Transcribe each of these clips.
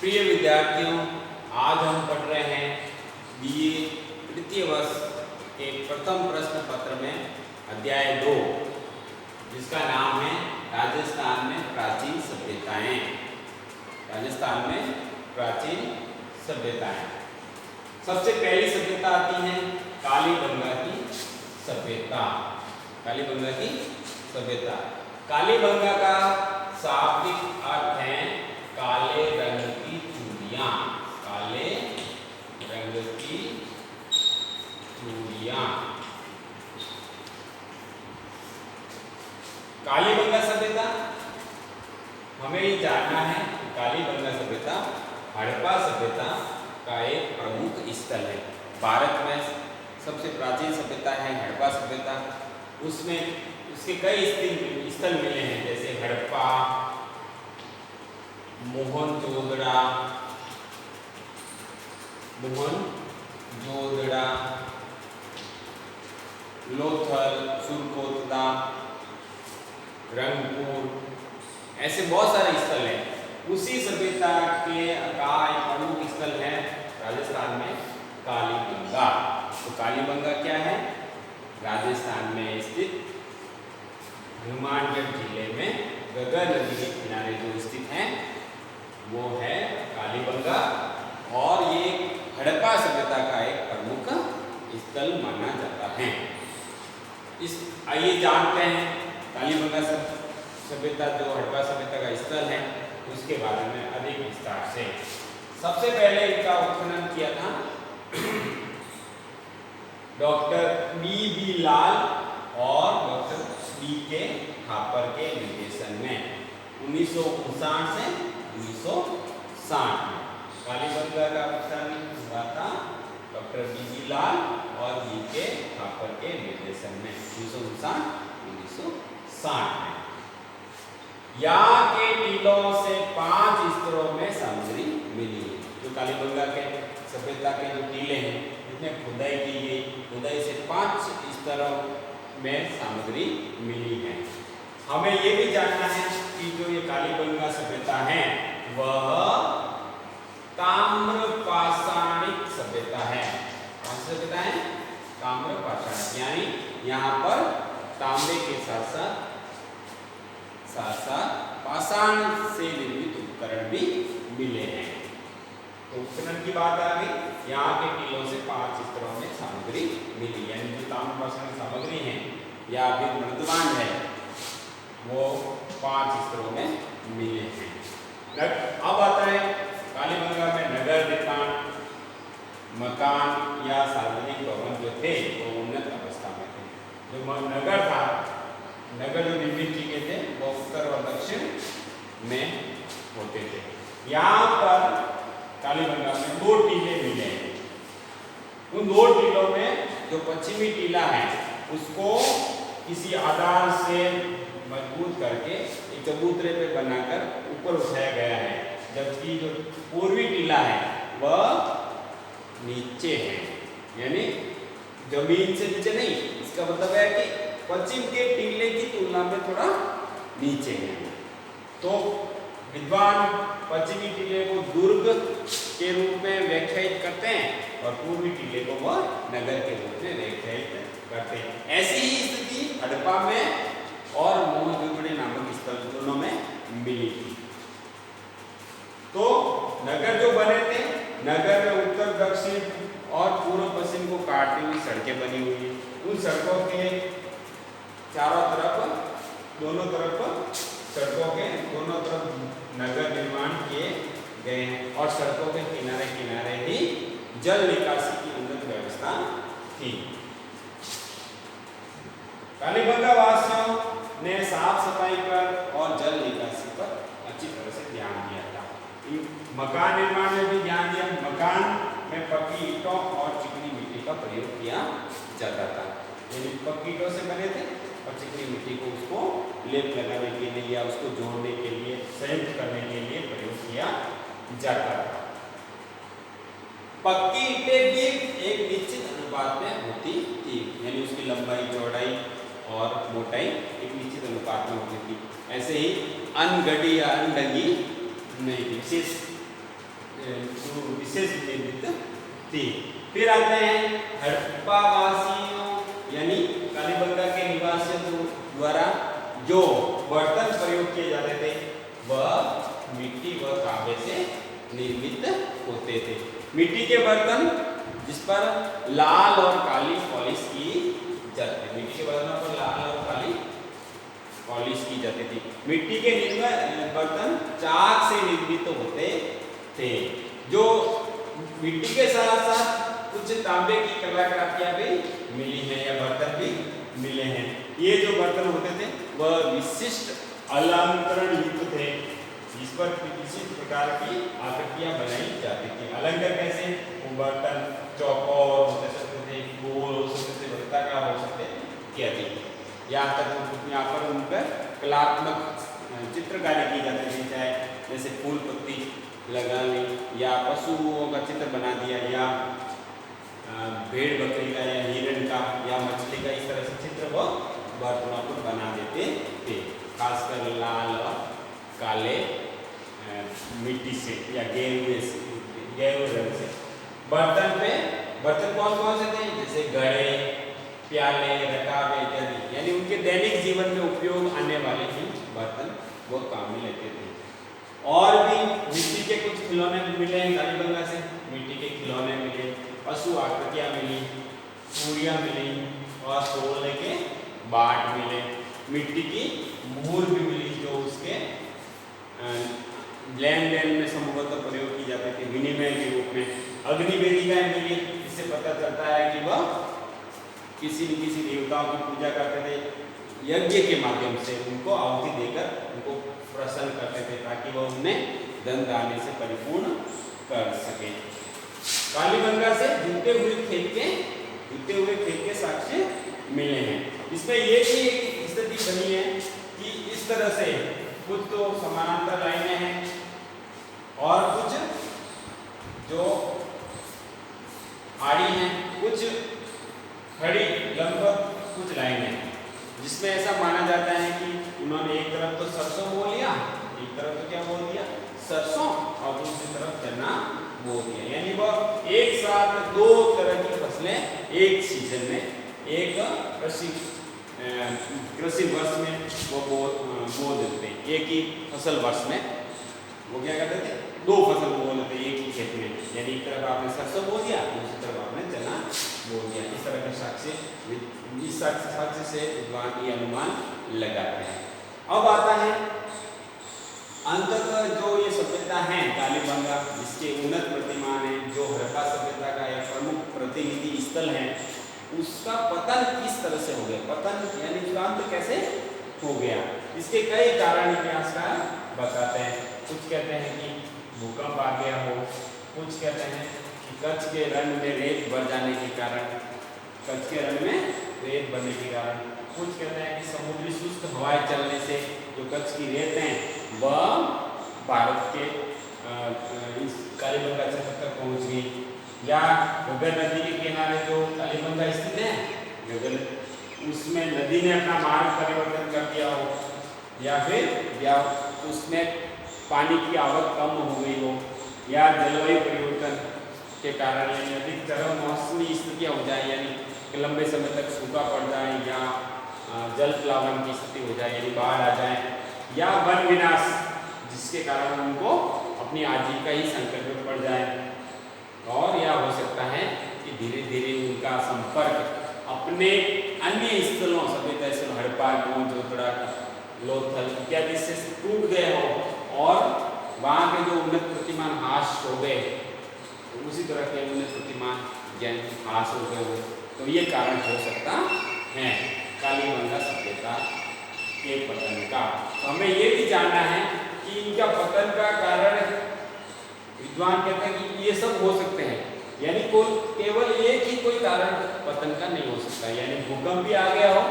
प्रिय विद्यार्थियों, आज हम पढ़ रहे हैं बीए तृतीय वर्ष के प्रथम प्रश्न पत्र में अध्याय 2, जिसका नाम है राजस्थान में प्राचीन सभ्यताएं। राजस्थान में प्राचीन सभ्यताएं। सबसे पहली सभ्यता आती है कालीबंगा की सभ्यता। कालीबंगा की सभ्यता। कालीबंगा का शाब्दिक अर्थ है काले रंग की चूड़ियां। काले रंग की चूड़ियां। कालीबंगा सभ्यता, हमें ये जानना है कि कालीबंगा सभ्यता हड़प्पा सभ्यता का एक प्रमुख स्थल है। भारत में सबसे प्राचीन सभ्यता है हड़प्पा सभ्यता। उसमें उसके कई स्थल मिले हैं, जैसे हड़प्पा, मोहनजोदड़ो, लोथल, सुरकोतला, रंगपुर, ऐसे बहुत सारे स्थल हैं। उसी सभ्यता के का एक प्रमुख स्थल है राजस्थान में कालीबंगा। तो कालीबंगा क्या है? राजस्थान में स्थित हनुमानगढ़ जिले में गगर नदी के किनारे जो स्थित है वो है कालीबंगा, और ये हड़प्पा सभ्यता का एक प्रमुख स्थल माना जाता है। आइए जानते हैं कालीबंगा सभ्यता जो हड़प्पा सभ्यता का स्थल है उसके बारे में अधिक विस्तार से। सबसे पहले इनका उत्खनन किया था डॉक्टर बी लाल और डॉक्टर B.K. थापर के निर्देशन में 1959 से 1960 में कालीबंगा का उत्खनन हुआ था डॉक्टर B.B. लाल और B.K. थापर के निर्देशन में 1959-1960 में। यहाँ के टीलों से 5 स्तरों में सामग्री मिली है। जो कालीबंगा के सभ्यता के जो टीले हैं जिसमें खुदाई की गई, खुदाई से 5 स्तरों में सामग्री मिली है। हमें ये भी जानना है कि जो ये कालीबंगा सभ्यता है वह ताम्रपाषाणिक सभ्यता है। कौन सी सभ्यता है? ताम्रपाषाणिक, यानी यहाँ पर तांबे के साथ साथ पाषाण से निर्मित उपकरण भी मिले हैं। तो उत्खनन की बात आ गई। यहाँ के टीलों से 5 स्तरों में सामग्री मिली, यानी जो ताम्रपाषाणिक सामग्री है या फिर मृदुवान है वो 5 स्तरों में मिले हैं। अब आता है कालीबंगा में नगर निर्माण, मकान या सार्वजनिक भवन जो थे वो उन्नत अवस्था में थे। जो नगर था, नगर जो निर्मित किए थे वो उत्तर और दक्षिण में होते थे। यहाँ पर कालीबंगा में 2 टीले मिले हैं। उन 2 टीलों में जो पश्चिमी टीला है उसको किसी आधार से मजबूत करके एक चबूतरे पे बनाकर ऊपर उठाया गया है, जबकि जो पूर्वी टीला है वह नीचे है, यानी जमीन से नीचे नहीं। इसका मतलब है कि पश्चिम के टीले की तुलना में थोड़ा नीचे है। तो विद्वान पश्चिमी टीले को दुर्ग के रूप में व्याख्यायित करते हैं और पूर्वी टीले को वह नगर के रूप में व्याख्यायित करते हैं। ऐसी ही स्थिति हड़प्पा में और मोहनजोदड़ो नामक स्थल दोनों में मिली थी। तो नगर जो बने थे, नगर में उत्तर दक्षिण और पूर्व पश्चिम को काटती हुई सड़कें बनी हुई हैं। उन सड़कों के चारों तरफ, दोनों तरफ सड़कों के दोनों तरफ नगर निर्माण किए गए हैं और सड़कों के किनारे किनारे ही जल निकासी की उन्नत व्यवस्था थी। कालीबंगा वासियों ने साफ सफाई पर और जल निकासी पर अच्छी तरह से ध्यान दिया था। मकान निर्माण में भी ध्यान दिया। मकान में पक्की ईंटों और चिकनी मिट्टी का प्रयोग किया जाता था, यानी पक्की ईंटों से बने थे और चिकनी मिट्टी को उसको लेप लगाने के लिए या उसको जोड़ने के लिए, संयुक्त करने के लिए प्रयोग किया जाता था। पक्की ईंटें भी एक निश्चित अनुपात में होती थी, यानी उसकी लंबाई, चौड़ाई और मोटाई एक निश्चित अनुपात में होती थी। ऐसे ही अनगढ़ी या अनडंगी नहीं थी, विशेष विशेष निर्मित थी। फिर आते हैं हड़प्पा वासियों यानी कालीबंगा के निवासियों द्वारा जो बर्तन प्रयोग किए जाते थे वह मिट्टी व तांबे से निर्मित होते थे। मिट्टी के बर्तन जिस पर लाल और काली पॉलिश की जाती थी, मिट्टी के बर्तनों पर लाल और काली पॉलिश की जाती थी। मिट्टी के बर्तन चाक से निर्मित होते थे। जो मिट्टी के साथ साथ कुछ तांबे की कलाकृतियां भी मिली हैं या बर्तन भी मिले हैं। ये जो बर्तन होते थे वह विशिष्ट अलंकरण युक्त थे, जिस पर किसी प्रकार की आकृतियां बनाई जाती थी। अलंकार कैसे? वो बर्तन चौकोर हो सकते थे, गोल हो सकते थे, वृत्ताकार हो सकते इत्यादि। यहाँ तक यहाँ पर उन पर कलात्मक चित्रकारी की जाती थी, चाहे जैसे फूल पत्ती लगाने या पशुओं का चित्र बना दिया या भेड़ बकरी का या हिरण का या मछली का, इस तरह से चित्र वो बर्तनों पर बना देते थे, खासकर लाल और काले मिट्टी से या गेरुए रंग से। बर्तन कौन कौन से थे? जैसे घड़े, प्याले, रकाबे इत्यादि, यानी उनके दैनिक जीवन में उपयोग आने वाले ही बर्तन वो काम में लेते थे। और भी मिट्टी के कुछ खिलौने मिले हैं कालीबंगा से, मिट्टी के खिलौने मिले, पशु आकृतियां मिली, चूड़ियां मिली और तोड़ने के बाट मिले। मिट्टी की मोहर भी मिली जो उसके लेन देन में संभवतः प्रयोग की जाती थी विनिमय के रूप में। अग्नि वेदिकाएं मिली, इससे पता चलता है कि वह किसी न किसी देवताओं की पूजा करते थे, यज्ञ के माध्यम से उनको आहुति देकर उनको प्रसन्न करते थे ताकि वह उन्हें धन धान्य से परिपूर्ण कर सके। कालीबंगा से जूते हुए खेत के साक्ष्य मिले हैं। इसमें ये भी एक स्थिति बनी है कि इस तरह से कुछ तो समानांतर लाइनें हैं और कुछ जो आड़ी हैं, कुछ खड़ी लगभग कुछ लाइनें हैं, जिसमें ऐसा माना जाता है कि उन्होंने एक तरफ तो सरसों बो लिया, एक तरफ तो क्या बोल दिया? सरसों, और दूसरी तरफ चना बो दिया। यानी वह एक साथ दो तरह की फसलें एक सीजन में, एक कृषि वर्ष में वो बो देते हैं। एक ही फसल वर्ष में वो क्या करते थे? दो फसल बो लेते एक ही खेत में, यानी एक तरफ आपने सरसों बो दिया, दूसरी तरफ आपने चना बो दिया। इस तरह के साक्ष्य से विद्वान ये अनुमान लगाते हैं। अब आता है अंततः जो ये सभ्यता है कालीबंगा, जिसके उन्नत प्रतिमान है, जो हड़प्पा सभ्यता का एक प्रमुख प्रतिनिधि स्थल है, उसका पतन किस तरह से हो गया? पतन यानी चूड़ांत कैसे हो गया? इसके कई कारण इतिहासकार बताते हैं। कुछ कहते हैं कि भूकंप आ गया हो, कुछ कहते हैं कि कच्छ के रण में रेत बढ़ जाने के कारण, कच्छ के रण में रेत बढ़ने के कारण, कुछ कहते हैं कि समुद्री शुष्क हवाएं चलने से जो कच्छ की रेत है वह भारत के इस कालीबंगा क्षेत्र तक पहुंच गई, या घग्गर नदी के किनारे जो कालीबंगा स्थित है घग्गर, उसमें नदी ने अपना मार्ग परिवर्तन कर दिया हो, या फिर उसमें पानी की आवक कम हो गई हो, या जलवायु परिवर्तन के कारण यानी अधिक चरम मौसमी स्थितियाँ हो जाए, यानी लंबे समय तक सूखा पड़ जाए, या जल प्लावन की स्थिति हो जाए यानी बाढ़ आ जाए, या वन विनाश जिसके कारण उनको अपनी आजीविका ही संकट में पड़ जाए, और यह हो सकता है कि धीरे धीरे उनका संपर्क अपने अन्य स्थलों सभ्यता स्थल हड़प्पा, जोतड़ा, लोथल इत्यादि से टूट गए हो और वहाँ के जो उन्नत प्रतिमान हास हो गए, तो उसी तरह के उन्नत प्रतिमान हास हो गए हो। तो ये कारण हो सकता है कालीबंगा सभ्यता के पतन का। तो हमें ये भी जानना है कि इनका पतन का कारण विद्वान कहते हैं कि ये सब हो सकते हैं, यानी केवल एक ही कोई कारण पतन का नहीं हो सकता। यानी भूकंप भी आ गया हो,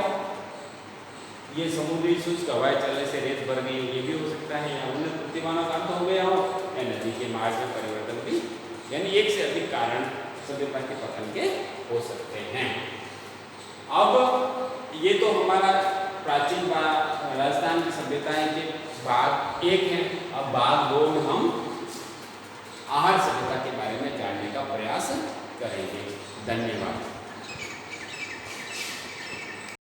ये समुद्री शुष्क हवाएं चलने से रेत भर गई, ये भी हो सकता है, या उन्नत प्रतिमानों का अंत हो गया हो, या नदी के मार्ग में परिवर्तन भी, यानी एक से अधिक कारण सभ्यता के पतन के हो सकते हैं। अब ये तो हमारा प्राचीन राजस्थान की सभ्यताएं के भाग 1 है। अब भाग 2 में हम आहार